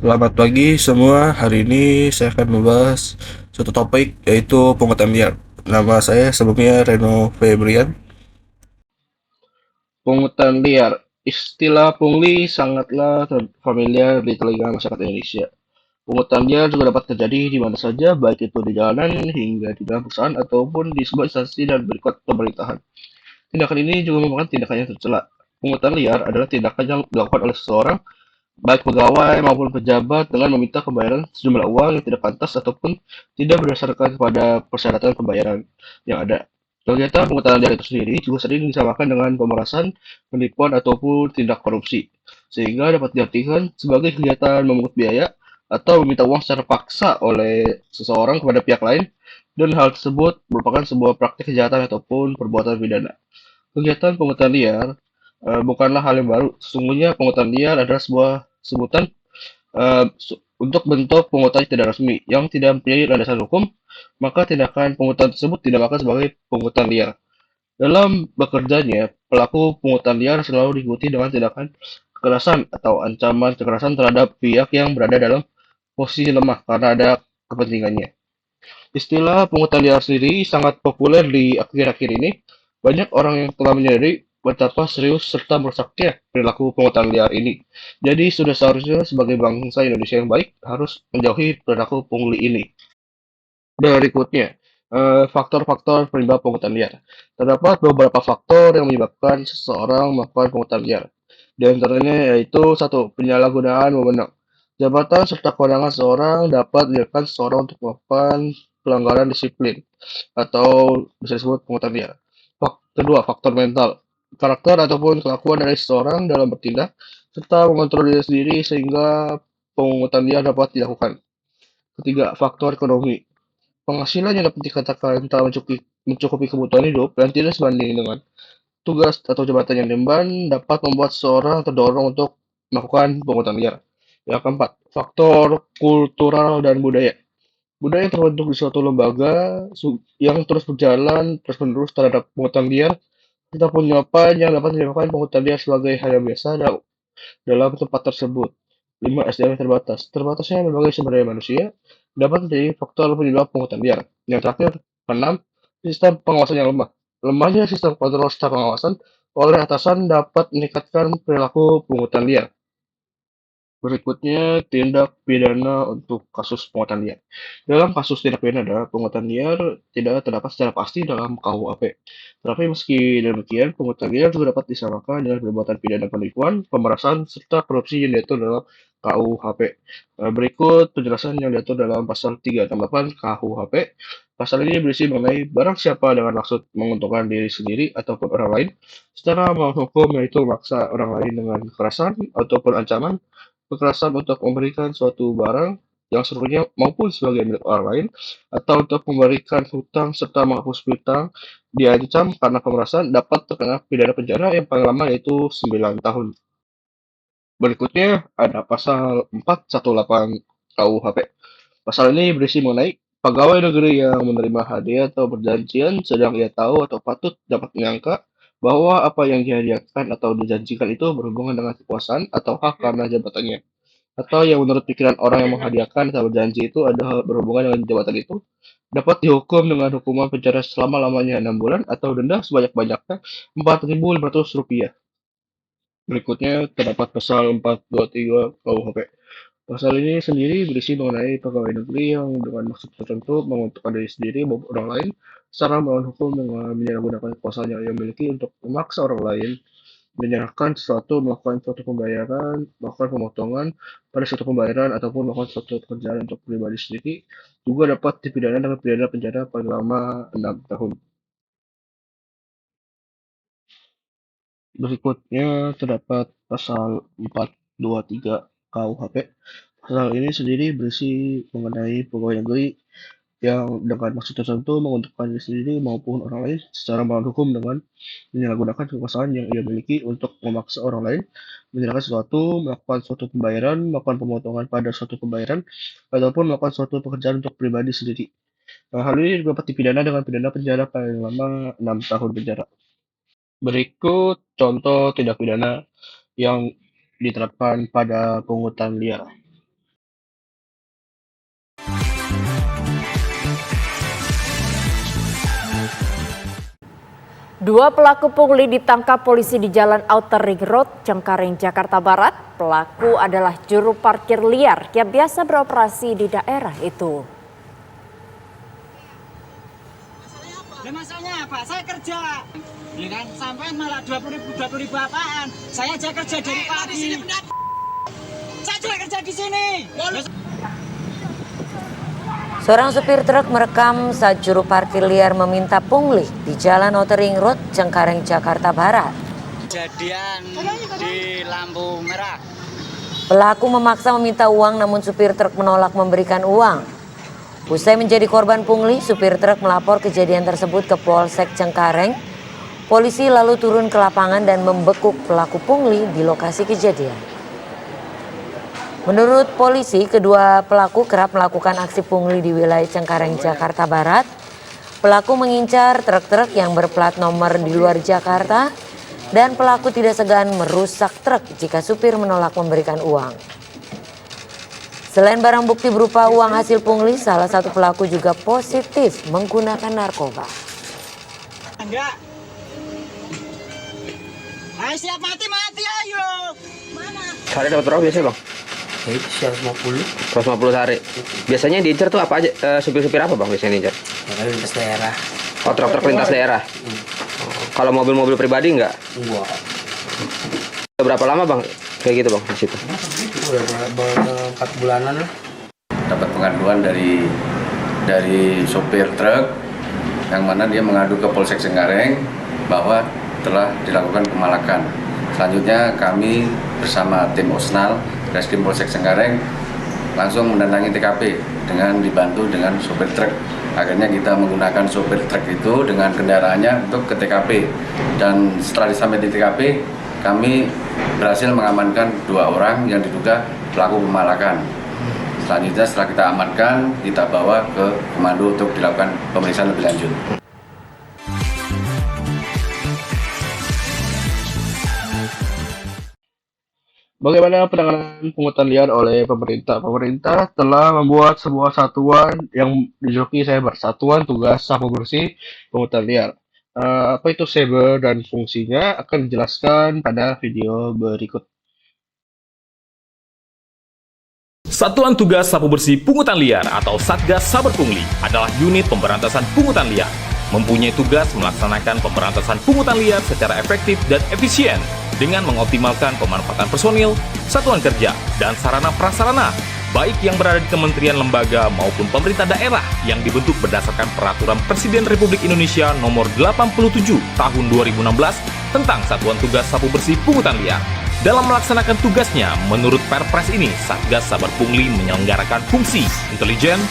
Selamat pagi semua. Hari ini saya akan membahas suatu topik yaitu pungutan liar. Nama saya sebelumnya Reno Febrian. Pungutan liar. Istilah pungli sangatlah familiar di telinga masyarakat Indonesia. Pungutan liar juga dapat terjadi di mana saja, baik itu di jalanan hingga di dalam perusahaan ataupun di sebuah instansi dan berikut pemerintahan. Tindakan ini juga merupakan tindakan yang tercela. Pungutan liar adalah tindakan yang dilakukan oleh seseorang baik pegawai maupun pejabat dengan meminta pembayaran sejumlah uang yang tidak pantas ataupun tidak berdasarkan pada persyaratan pembayaran yang ada. Kegiatan pengutaran liar itu sendiri juga sering disamakan dengan pemerasan, penipuan, ataupun tindak korupsi, sehingga dapat diartikan sebagai kegiatan memungut biaya atau meminta uang secara paksa oleh seseorang kepada pihak lain, dan hal tersebut merupakan sebuah praktik kejahatan ataupun perbuatan pidana. Kegiatan pungutan liar bukanlah hal yang baru. Sesungguhnya pungutan liar adalah sebuah sebutan untuk bentuk pungutan tidak resmi yang tidak mempunyai landasan hukum, maka tindakan pungutan tersebut dinamakan sebagai pungutan liar. Dalam bekerjanya, pelaku pungutan liar selalu diikuti dengan tindakan kekerasan atau ancaman kekerasan terhadap pihak yang berada dalam posisi lemah karena ada kepentingannya. Istilah pungutan liar sendiri sangat populer di akhir-akhir ini. Banyak orang yang telah menyadari betapa serius serta merusaknya perilaku pungutan liar ini. Jadi sudah seharusnya sebagai bangsa Indonesia yang baik harus menjauhi perilaku pungli ini. Berikutnya, faktor-faktor penyebab pungutan liar. Terdapat beberapa faktor yang menyebabkan seseorang melakukan pungutan liar. Di antaranya yaitu satu, penyalahgunaan wewenang. Jabatan serta kewenangan seseorang dapat menyebabkan seseorang untuk melakukan pelanggaran disiplin atau bisa disebut pungutan liar. Kedua, faktor mental. Karakter ataupun kelakuan dari seseorang dalam bertindak serta mengontrol diri sendiri sehingga pungutan liar dapat dilakukan. Ketiga, faktor ekonomi. Penghasilan yang dapat dikatakan tak mencukupi kebutuhan hidup dan tidak sebanding dengan tugas atau jabatan yang diemban dapat membuat seseorang terdorong untuk melakukan pungutan liar. Yang keempat, faktor kultural dan budaya. Budaya yang terbentuk di suatu lembaga yang terus berjalan terus-menerus terhadap pungutan liar serta penyuapan yang dapat menyebabkan pungutan liar sebagai hal yang biasa dalam tempat tersebut. 5. SDM yang terbatas. Terbatasnya berbagai sumber daya manusia dapat menjadi faktor penyebab pungutan liar. Yang terakhir, 6. Sistem pengawasan yang lemah. Lemahnya sistem kontrol serta pengawasan oleh atasan dapat meningkatkan perilaku pungutan liar. Berikutnya, tindak pidana untuk kasus pungutan liar. Dalam kasus tindak pidana pungutan liar tidak terdapat secara pasti dalam KUHP. Tetapi meski demikian, pungutan liar juga dapat disamakan dengan perbuatan pidana penipuan, pemerasan, serta korupsi yang diatur dalam KUHP. Berikut penjelasan yang diatur dalam pasal 368 KUHP. Pasal ini berisi mengenai barang siapa dengan maksud menguntungkan diri sendiri ataupun orang lain secara melawan hukum, yaitu memaksa orang lain dengan kekerasan ataupun ancaman, kekerasan untuk memberikan suatu barang yang seluruhnya maupun sebagai milik orang lain, atau untuk memberikan hutang serta menghapus piutang, diancam karena pemerasan dapat terkena pidana penjara yang paling lama yaitu 9 tahun. Berikutnya ada pasal 418 KUHP. Pasal ini berisi mengenai pegawai negeri yang menerima hadiah atau perjanjian sedang ia tahu atau patut dapat menyangka bahwa apa yang dihadiahkan atau dijanjikan itu berhubungan dengan kekuasaan atau hak karena jabatannya, atau yang menurut pikiran orang yang menghadiahkan atau berjanji itu ada berhubungan dengan jabatan itu, dapat dihukum dengan hukuman penjara selama-lamanya 6 bulan atau denda sebanyak-banyaknya Rp4.500. Berikutnya terdapat pasal 423 KUHP. Pasal ini sendiri berisi mengenai pegawai negeri yang dengan maksud tertentu menguntungkan diri sendiri maupun orang lain secara melawan hukum dengan menyalahgunakan kekuasaan yang ia miliki untuk memaksa orang lain menyerahkan sesuatu, melakukan suatu pembayaran, melakukan pemotongan pada suatu pembayaran, ataupun melakukan suatu pekerjaan untuk pribadi sendiri, juga dapat dipidana dengan pidana penjara paling lama 6 tahun. Berikutnya terdapat pasal 423 KUHP. Pasal ini sendiri berisi mengenai pegawai negeri yang dengan maksud tertentu menguntungkan diri sendiri maupun orang lain secara melawan hukum dengan menyalahgunakan kekuasaan yang ia miliki untuk memaksa orang lain menyerahkan sesuatu, melakukan suatu pembayaran, melakukan pemotongan pada suatu pembayaran, ataupun melakukan suatu pekerjaan untuk pribadi sendiri. Hal ini dapat dipidana dengan pidana penjara paling lama 6 tahun penjara. Berikut contoh tindak pidana yang diterapkan pada pungutan liar. Dua pelaku pungli ditangkap polisi di Jalan Outer Ring Road, Cengkareng, Jakarta Barat. Pelaku adalah juru parkir liar yang biasa beroperasi di daerah itu. Masalahnya apa? Saya kerja, ya kan? Sampai malah 20 ribu apaan? Saya aja kerja dari pagi. Saya juga kerja di sini. Seorang supir truk merekam saat juru parkir liar meminta pungli di Jalan Outer Ring Road, Cengkareng, Jakarta Barat. Kejadian di lampu merah. Pelaku memaksa meminta uang namun supir truk menolak memberikan uang. Usai menjadi korban pungli, supir truk melapor kejadian tersebut ke Polsek Cengkareng. Polisi lalu turun ke lapangan dan membekuk pelaku pungli di lokasi kejadian. Menurut polisi, kedua pelaku kerap melakukan aksi pungli di wilayah Cengkareng, Jakarta Barat. Pelaku mengincar truk-truk yang berplat nomor di luar Jakarta dan pelaku tidak segan merusak truk jika supir menolak memberikan uang. Selain barang bukti berupa uang hasil pungli, salah satu pelaku juga positif menggunakan narkoba. Enggak. Ayo siap mati, ayo. Mana? Sehari dapat berapa biasanya bang? Itu 150. 150 sehari. Biasanya diincar tuh apa aja? Supir-supir apa bang biasanya diincar? Ya, lintas daerah. Oh, truk-truk lintas daerah. Kalau mobil-mobil pribadi enggak? Enggak. Udah berapa lama bang kayak gitu bang di situ? Udah 4 bulanan lah. Dapat pengaduan dari sopir truk yang mana dia mengadu ke Polsek Cengkareng bahwa telah dilakukan pemalakan. Selanjutnya kami bersama tim Osnal Reskrim Polsek Cengkareng langsung mendatangi TKP dengan dibantu dengan sopir truk. Akhirnya kita menggunakan sopir truk itu dengan kendaraannya untuk ke TKP. Dan setelah sampai di TKP, kami berhasil mengamankan 2 orang yang diduga pelaku pemalakan. Selanjutnya setelah kita amankan, kita bawa ke komando untuk dilakukan pemeriksaan lebih lanjut. Bagaimana penanganan pungutan liar oleh pemerintah? Pemerintah telah membuat sebuah satuan yang dijuluki Saber, Satuan Tugas Sapu Bersih Pungutan Liar. Apa itu Saber dan fungsinya akan dijelaskan pada video berikut. Satuan Tugas Sapu Bersih Pungutan Liar atau Satgas Saber Pungli adalah unit pemberantasan pungutan liar. Mempunyai tugas melaksanakan pemberantasan pungutan liar secara efektif dan efisien dengan mengoptimalkan pemanfaatan personil, satuan kerja, dan sarana prasarana, baik yang berada di kementerian lembaga maupun pemerintah daerah yang dibentuk berdasarkan Peraturan Presiden Republik Indonesia Nomor 87 Tahun 2016 tentang Satuan Tugas Sapu Bersih Pungutan Liar. Dalam melaksanakan tugasnya, menurut Perpres ini, Satgas Saber Pungli menyelenggarakan fungsi intelijen,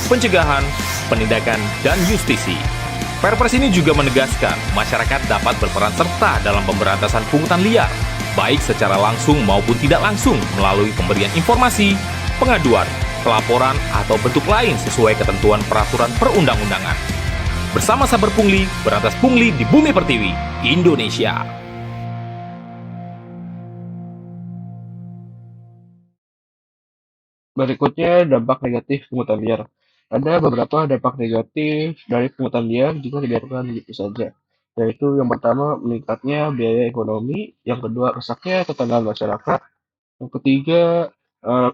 pencegahan, penindakan, dan justisi. Perpres ini juga menegaskan masyarakat dapat berperan serta dalam pemberantasan pungutan liar, baik secara langsung maupun tidak langsung melalui pemberian informasi, pengaduan, pelaporan, atau bentuk lain sesuai ketentuan peraturan perundang-undangan. Bersama Saber Pungli, berantas pungli di Bumi Pertiwi, Indonesia. Berikutnya dampak negatif pungutan liar. Ada beberapa dampak negatif dari pungutan liar jika dibiarkan begitu saja, yaitu yang pertama meningkatnya biaya ekonomi, yang kedua rusaknya tatanan masyarakat, yang ketiga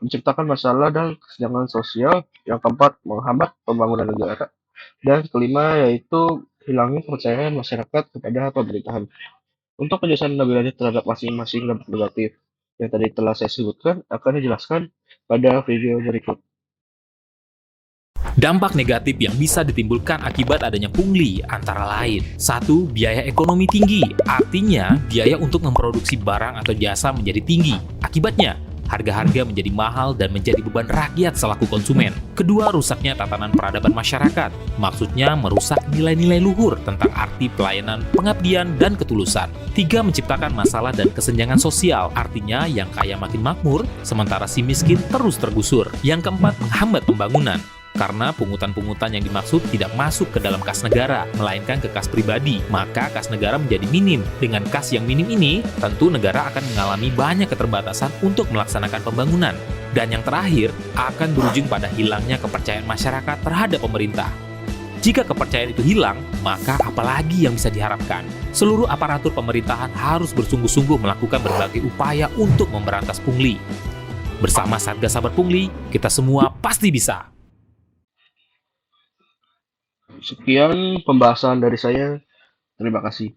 menciptakan masalah dan kesenjangan sosial, yang keempat menghambat pembangunan negara, dan kelima yaitu hilangnya kepercayaan masyarakat kepada pemerintahan. Untuk penjelasan lebih lanjut terhadap masing-masing dampak negatif yang tadi telah saya sebutkan akan dijelaskan pada video berikut. Dampak negatif yang bisa ditimbulkan akibat adanya pungli antara lain: 1. Biaya ekonomi tinggi, artinya biaya untuk memproduksi barang atau jasa menjadi tinggi. Akibatnya, harga-harga menjadi mahal dan menjadi beban rakyat selaku konsumen. Kedua, rusaknya tatanan peradaban masyarakat, maksudnya merusak nilai-nilai luhur tentang arti pelayanan, pengabdian, dan ketulusan. 3. Menciptakan masalah dan kesenjangan sosial, artinya yang kaya makin makmur, sementara si miskin terus tergusur. Yang keempat, menghambat pembangunan, karena pungutan-pungutan yang dimaksud tidak masuk ke dalam kas negara, melainkan ke kas pribadi, maka kas negara menjadi minim. Dengan kas yang minim ini, tentu negara akan mengalami banyak keterbatasan untuk melaksanakan pembangunan. Dan yang terakhir, akan berujung pada hilangnya kepercayaan masyarakat terhadap pemerintah. Jika kepercayaan itu hilang, maka apalagi yang bisa diharapkan? Seluruh aparatur pemerintahan harus bersungguh-sungguh melakukan berbagai upaya untuk memberantas pungli. Bersama Satgas Saber Pungli, kita semua pasti bisa. Sekian pembahasan dari saya. Terima kasih.